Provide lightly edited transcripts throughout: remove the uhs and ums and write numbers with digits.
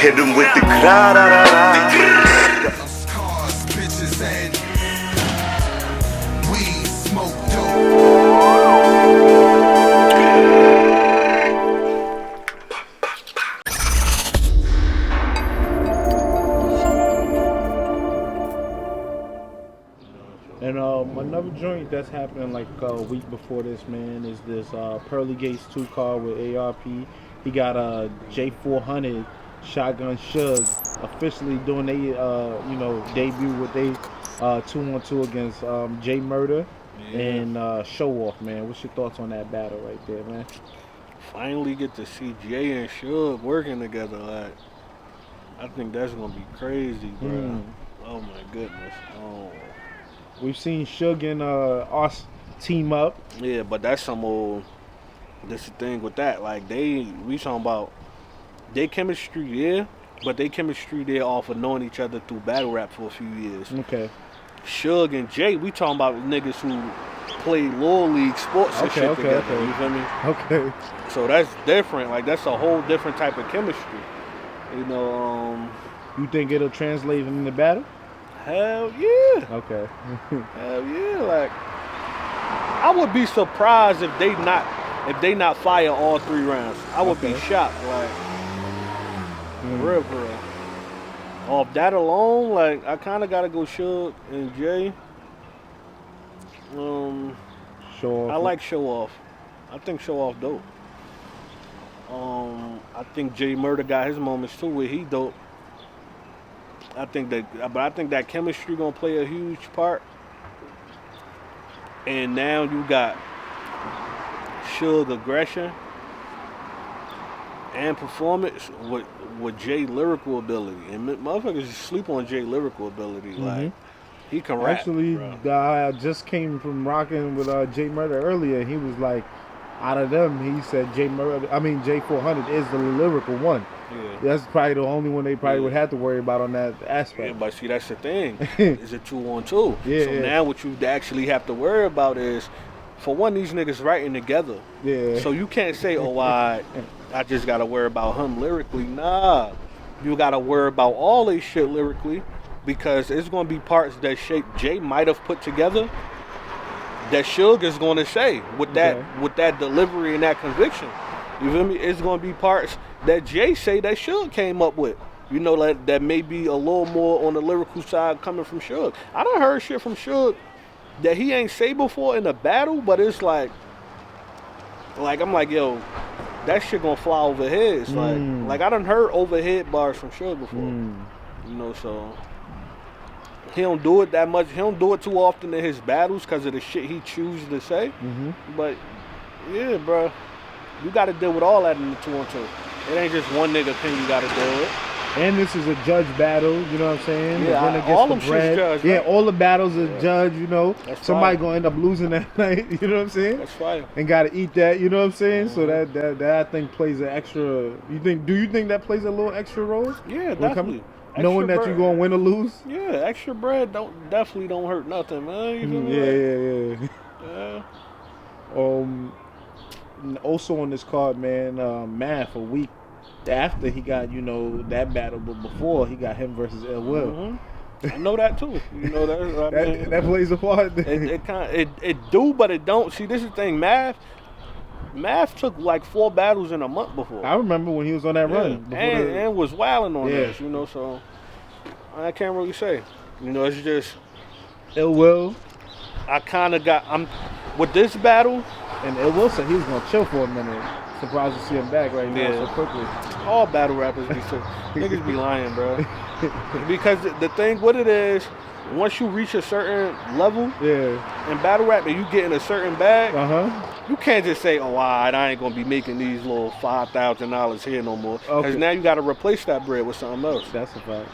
Hit him with the gra-da-da-da. Cars, bitches, and weed, smoke dope. And another joint that's happening like a week before this, man, is this Pearly Gates 2 car with ARP. He got a J400 Shotgun Suge officially doing they debut with they 2-on-2 against J Murda and Show Off, man. What's your thoughts on that battle right there, man? Finally get to see Jay and Suge working together. Like, I think that's gonna be crazy, bro. Oh my goodness. Oh. We've seen Suge and us team up. Yeah, but that's some old. That's the thing with that. Like we talking about their chemistry, yeah, but they chemistry there off of knowing each other through battle rap for a few years. Okay. Suge and Jay, we talking about niggas who play Little League sports and shit together. Okay. You feel me? Okay. So that's different. Like that's a whole different type of chemistry. You know. You think it'll translate in the battle? Hell yeah. Okay. Hell yeah. Like I would be surprised if they not fire all 3 rounds. I would be shocked. Like real. Off that alone, like I kind of gotta go Suge and Jay. Show Off. I like Show Off. I think Show Off dope. I think J Murda got his moments too where he dope. I think that chemistry gonna play a huge part. And now you got Suge aggression and performance with Jay lyrical ability. And motherfuckers sleep on Jay lyrical ability. Like he can rap. Actually, I just came from rocking with J Murda earlier. He was like, out of them, he said J400 is the lyrical one. Yeah. That's probably the only one they probably would have to worry about on that aspect. Yeah, but see, that's the thing. It's a 2-on-2. Yeah, so now what you actually have to worry about is, for one, these niggas writing together. Yeah. So you can't say, oh, I just got to worry about him lyrically. Nah. You got to worry about all this shit lyrically, because it's going to be parts that Jay might have put together that Suge is going to say with that delivery and that conviction. You feel me? It's going to be parts that Jay say that Suge came up with. You know, that may be a little more on the lyrical side coming from Suge. I done heard shit from Suge that he ain't say before in a battle, but it's like I'm like, yo, that shit gonna fly over heads. Like I done heard overhead bars from Suge before. You know, so he don't do it that much. He don't do it too often in his battles because of the shit he chooses to say. But yeah, bro, you got to deal with all that in the 2-on-2. It ain't just one nigga thing you got to deal with. And this is a judge battle, you know what I'm saying? Yeah, all them shit's judged. Yeah, all the battles are judged, you know. That's somebody fire. gonna end up losing that night, you know what I'm saying? That's fire. And gotta eat that, you know what I'm saying? So that I think plays an extra. Do you think that plays a little extra role? Yeah, definitely. Knowing that you're gonna win or lose? Yeah, extra bread definitely don't hurt nothing, man. You feel me? Yeah. Also on this card, man, Math a week after he got, that battle, but before he got him versus Ill Will. I know that too. You know that. That plays a part. It do, but it don't. See, this is the thing. Math took like 4 battles in a month before. I remember when he was on that run. And was wilding on this, so I can't really say. It's just Ill Will. I kind of with this battle. And Ill Will said he was going to chill for a minute. Surprised to see him back right now so quickly. All battle rappers be so niggas be lying, bro. Because the thing what it is, once you reach a certain level in battle rap and you get in a certain bag, you can't just say, oh, I ain't gonna be making these little $5,000 here no more. Because now you gotta replace that bread with something else. That's a fact.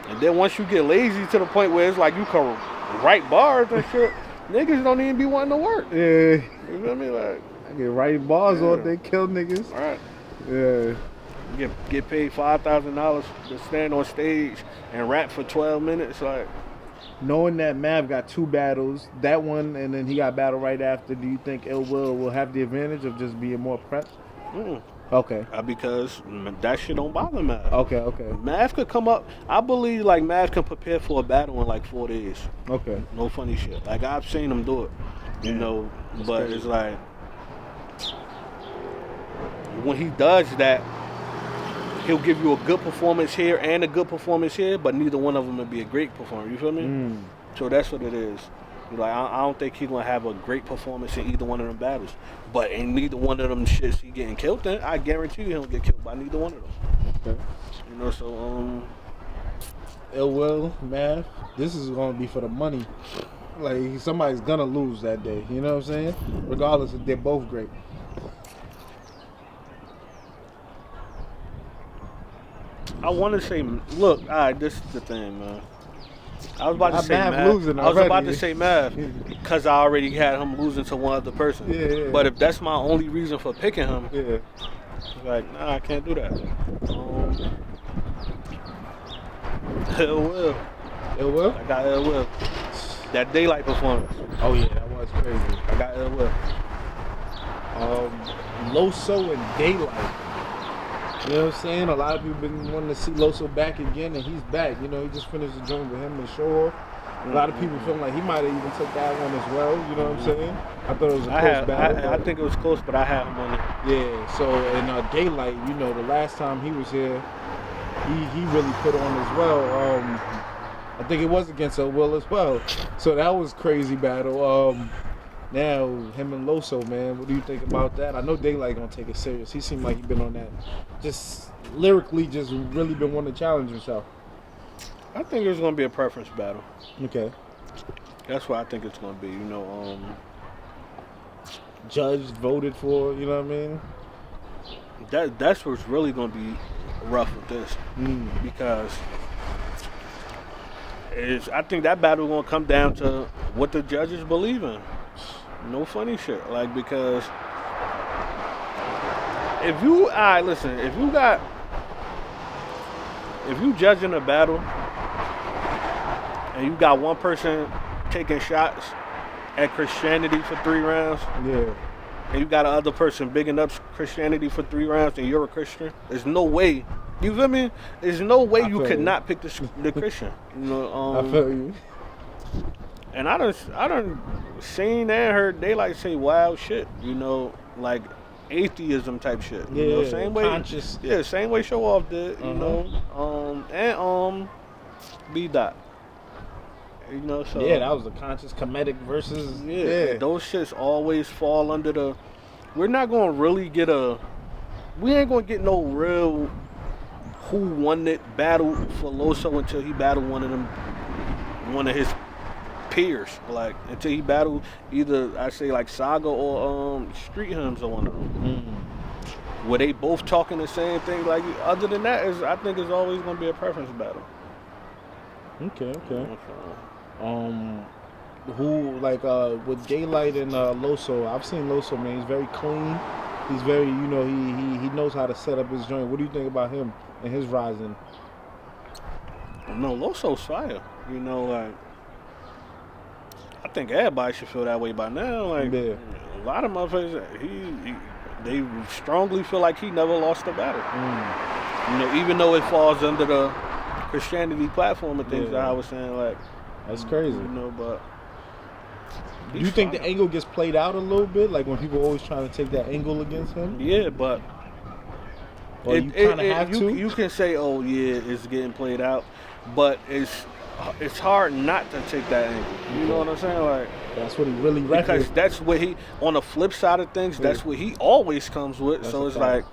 And then once you get lazy to the point where it's like you can write bars and shit, niggas don't even be wanting to work. Yeah. You feel me? Like I get writing bars all day, kill niggas. All right. Yeah. Get paid $5,000 to stand on stage and rap for 12 minutes, like. Knowing that Mav got 2 battles, that one and then he got battle right after, do you think Ill Will have the advantage of just being more prepped? Okay. Because that shit don't bother Mav. Okay. Mav could come up. I believe like Mav can prepare for a battle in like 4 days. Okay. No funny shit. Like I've seen him do it. You know, but crazy. it's like when he does that, he'll give you a good performance here and a good performance here, but neither one of them will be a great performer. You feel me? So that's what it is. Like I don't think he's gonna have a great performance in either one of them battles. But in neither one of them shits he getting killed in, I guarantee you he'll get killed by neither one of them. Okay. You know, so Ill Will, Mav, this is gonna be for the money. Like somebody's gonna lose that day. You know what I'm saying? Regardless if they're both great. I want to say, look, all right, this is the thing, man. I was about to say Mav Mav. losing I was about already. to say Mav because I already had him losing to one other person. Yeah. But if that's my only reason for picking him, Yeah. like, nah, I can't do that. Ill Will. Ill Will? I got Ill Will. That Daylyt performance. Oh yeah, that was crazy. I got Ill Will. Loso and Daylyt. You know what I'm saying? A lot of people been wanting to see Loso back again, and he's back. You know, he just finished the joint with him and Show Off. A lot of people feeling like he might have even took that one as well. You know what I'm saying? I thought it was a close battle. I think it was close, but I had him on it. Yeah. So in Daylyt, you know, the last time he was here, he really put on as well. I think it was against Will as well. So that was crazy battle. Now him and Loso, man, what do you think about that? I know Daylyt gonna take it serious. He seemed like he been on that, just lyrically, just really been wanting to challenge himself. I think it's gonna be a preference battle. Okay. That's what I think it's gonna be. You know, Judge voted for, you know what I mean? that's what's really gonna be rough with this because I think that battle gonna come down to what the judges believe in. No funny shit, like because if you judging a battle and you got one person taking shots at Christianity for 3 rounds, Yeah. and you got another person bigging up Christianity for 3 rounds, and you're a Christian, there's no way. You feel me? There's no way you could not pick the Christian. You know, I feel you. and I done seen and heard Daylyt say wild shit. You know, like atheism type shit. You know, same way. Conscious. Yeah, same way Show Off did. You know, and B Dot. You know, so Yeah, that was the conscious comedic versus. yeah, those shits always fall under the. We're not gonna really get we ain't gonna get no real who won it battle for Loso until he battled one of his peers. Like until he battled either I say like Saga or Street Hymns or one of them. Where they both talking the same thing. Like other than that, I think it's always gonna be a preference battle. Okay. Who like with Daylyt and Loso? I've seen Loso, man. He's very clean. He's very, you know, he knows how to set up his joint. What do you think about him and his rising? No, Loso's fire. You know, like I think everybody should feel that way by now. Like Yeah. a lot of motherfuckers, they strongly feel like he never lost a battle. You know, even though it falls under the Christianity platform and things that I was saying, like That's crazy. you know, but Do you think the angle gets played out a little bit, like when people always trying to take that angle against him? Yeah, but Or you kind of have to. You can say, oh yeah, it's getting played out, but it's hard not to take that angle. You know what I'm saying? Like That's what he really because reckons. that's what he on the flip side of things. That's what he always comes with. That's so a it's fact.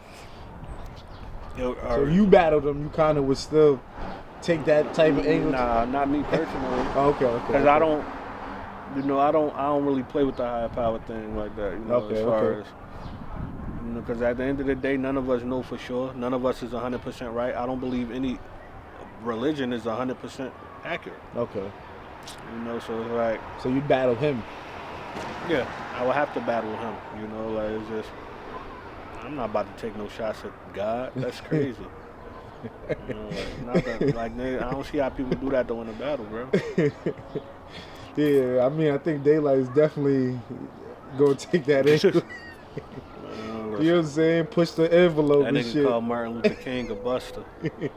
like, So if you battled him, you kind of would still take that type of angle. nah, not me personally. Okay. Because I don't, you know, I don't really play with the higher power thing like that. You know, as far as, you know, because at the end of the day, none of us know for sure. None of us is 100% right. I don't believe any religion is 100% accurate. Okay. You know, so it's like, So you battle him. yeah, I would have to battle him. You know, like it's just, I'm not about to take no shots at God. That's crazy. You know, I don't see how people do that though in a battle, bro. Yeah, I mean, I think Daylyt is definitely going to take that angle. person. You know what I'm saying? Push the envelope That and nigga shit. called Martin Luther King a buster. He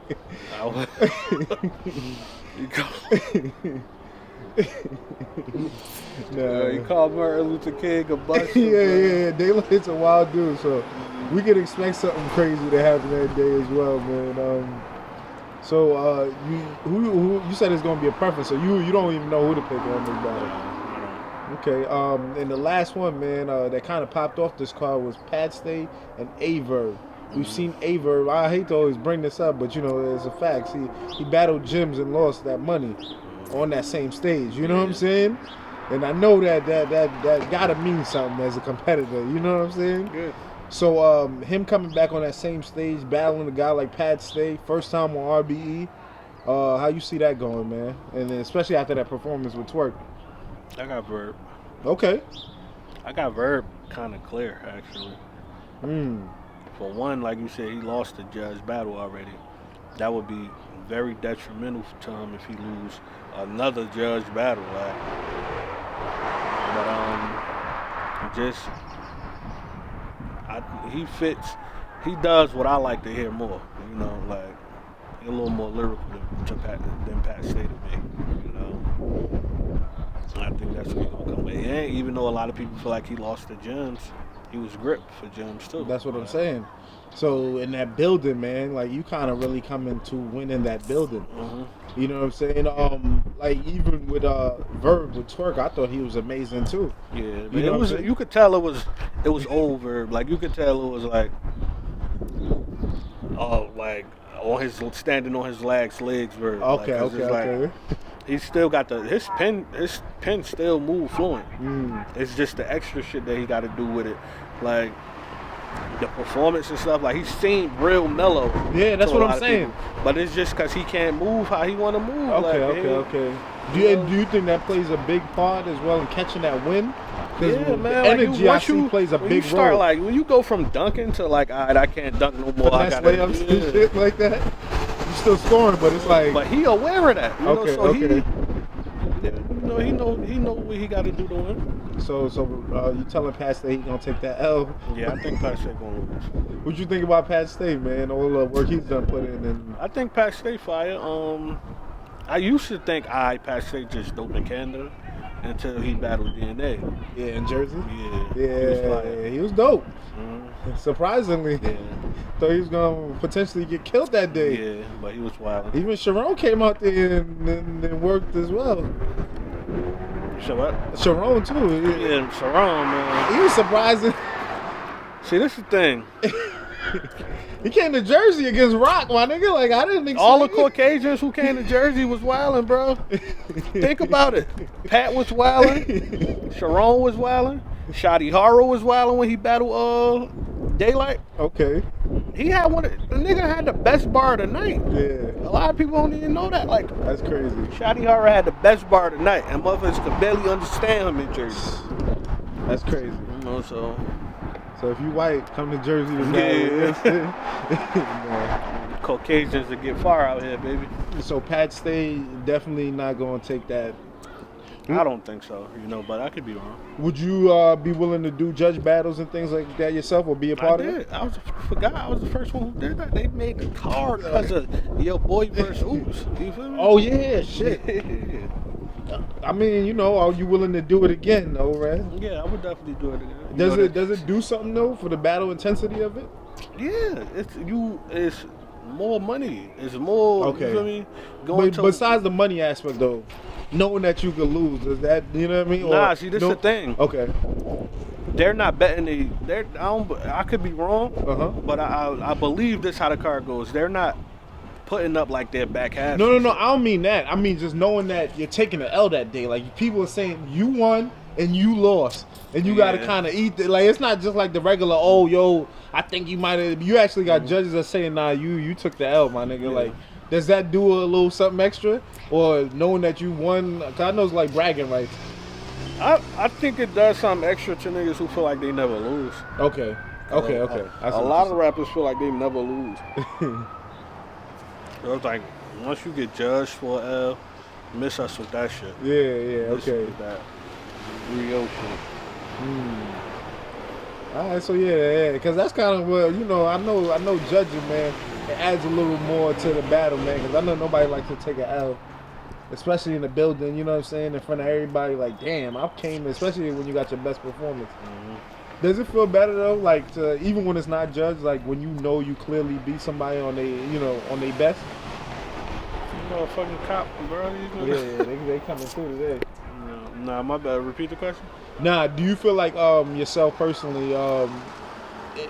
called Martin Luther King a buster. yeah. Daylyt's a wild dude, so we could expect something crazy to happen that day as well, man. So you said it's gonna be a preference, so you don't even know who to pick on this battle. Okay, and the last one, man, that kind of popped off this card was Pat Stay and Aye Verb. We've seen Aye Verb. I hate to always bring this up, but you know, it's a fact. He battled gyms and lost that money on that same stage. You know what I'm saying? And I know that gotta mean something as a competitor. You know what I'm saying? Good. So him coming back on that same stage, battling a guy like Pat Stay, first time on RBE. How you see that going, man? And then especially after that performance with Twerk. I got Verb. Okay. I got Verb kind of clear, actually. For one, like you said, he lost the judge battle already. That would be very detrimental to him if he lose another judge battle. He fits. He does what I like to hear more. You know, like a little more lyrical than Pat Stay to me. You know. I think that's what he's gonna come with. And even though a lot of people feel like he lost the gems, he was gripped for gems too. That's what I'm saying. So in that building, man, like you kind of really come into winning that building. You know what I'm saying? Like even with Verb with Twerk, I thought he was amazing too. Yeah, you know it was. You could tell it was old Verb. Like you could tell it was like on his standing on his legs Verb. Okay, like, okay. He still got his pen still move fluent. It's just the extra shit that he got to do with it, like the performance and stuff. Like he seemed real mellow. Yeah, that's what I'm saying. People. But it's just because he can't move how he want to move. Okay. Do you think that plays a big part as well in catching that win? Yeah, man. The energy I see plays a big role. Like when you go from dunking to like, all right, I can't dunk no more. I got layups and shit like that. You still scoring, but it's like. But he aware of that. You know, so okay. He know what he got to do to win. So you telling Pat Stay he gonna take that L? Yeah, I think Pat Stay gonna lose. What you think about Pat Stay, man? All the work he's done put in. And I think Pat Stay fire. I used to think Pat Stay just dope in Canada until he battled DNA. Yeah, in Jersey. Yeah. He was dope. Surprisingly, thought he was gonna potentially get killed that day. Yeah, but he was wild. Even Sharon came out there and worked as well. So what? Sharon too. Yeah, Sharon, man. He was surprising. See, this is the thing. He came to Jersey against Rock, my nigga. Like I didn't expect all the Caucasians who came to Jersey was wilding, bro. Think about it. Pat was wilding. Sharon was wilding. Shotty Horror was wilding when he battled Daylyt. Okay. He had the nigga had the best bar of the night. Yeah. A lot of people don't even know that. Like that's crazy. Shotty Horror had the best bar of the night, and motherfuckers could barely understand him in Jersey. That's crazy. You know, so if you white, come to Jersey to battle. Caucasians that get far out here, baby. So Pat Stay definitely not gonna take that. I don't think so, you know, but I could be wrong. Would you be willing to do judge battles and things like that yourself, or be a part of it? I forgot I was the first one who did that. They made the card because of Your Boy versus Oops. You feel me? Oh yeah, shit. I mean, you know, are you willing to do it again, though, right? Yeah, I would definitely do it again. Does it do something though for the battle intensity of it? Yeah, it's more money. It's more. Okay. You feel me? But besides the money aspect though, knowing that you could lose, does that, you know what I mean? Nah, see, this is the thing. Okay. They're not betting I could be wrong, but I believe this how the card goes. They're not putting up like their back half. No, I don't mean that. I mean just knowing that you're taking an L that day. Like people are saying you won and you lost, and you got to kind of eat it. Like it's not just like the regular. Oh, yo, I think you might have. You actually got judges that saying, nah, you took the L, my nigga. Like, does that do a little something extra, or knowing that you won? Cause I know it's like bragging rights. I think it does something extra to niggas who feel like they never lose. Okay. A lot of rappers feel like they never lose. So it's like once you get judged for an L, miss us with that shit. Yeah, okay. With that real shit. All right, so yeah, because that's kind of what I know judging, man. It adds a little more to the battle, man. Because I know nobody likes to take an L, especially in the building. You know what I'm saying? In front of everybody, like, damn, I came. Especially when you got your best performance. Mm-hmm. Does it feel better though? Like, even when it's not judged, like when you clearly beat somebody on their best. You know, a fucking cop, bro. Yeah, they coming through today. Nah, my bad. Repeat the question. Nah, do you feel like yourself personally,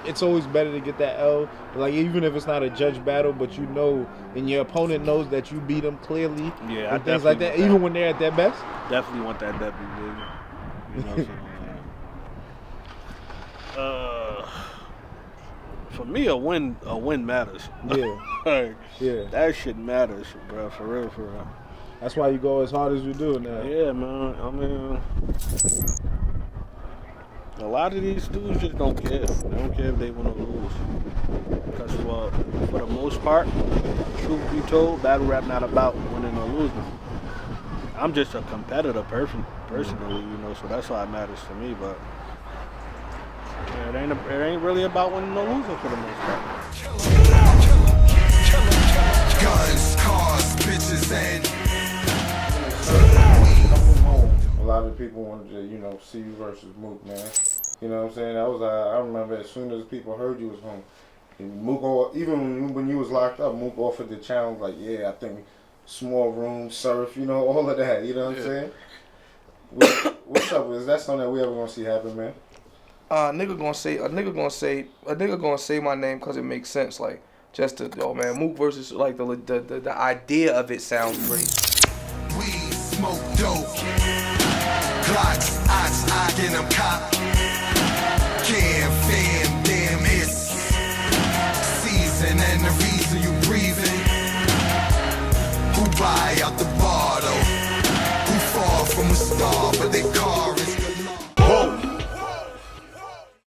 it's always better to get that L, like even if it's not a judge battle, but and your opponent knows that you beat them clearly, yeah, and things like that, even when they're at their best? Definitely want that W, baby. You know what I'm saying? For me, a win matters. Yeah. Like, yeah. That shit matters, bro. For real. That's why you go as hard as you do now. Yeah, man. I mean, a lot of these dudes just don't care. They don't care if they win or lose. Because, well, for the most part, truth be told, battle rap not about winning or losing. I'm just a competitor personally, so that's why it matters to me. But yeah, it ain't really about winning or losing for the most part. Guns, cars, bitches, and a lot of people wanted to, see you versus Mook, man. You know what I'm saying? I remember as soon as people heard you was home, and Mook, even when you was locked up, Mook offered the challenge, like, yeah, I think small room, surf, all of that. You know what I'm saying? What's up? Is that something that we ever gonna see happen, man? A nigga gonna say my name because it makes sense. Like, just man, Mook versus, like, the idea of it sounds great. weed, smoke dope. Glocks, I get them cop. Can't fam, damn it's season and the reason you breathing. Who buy out the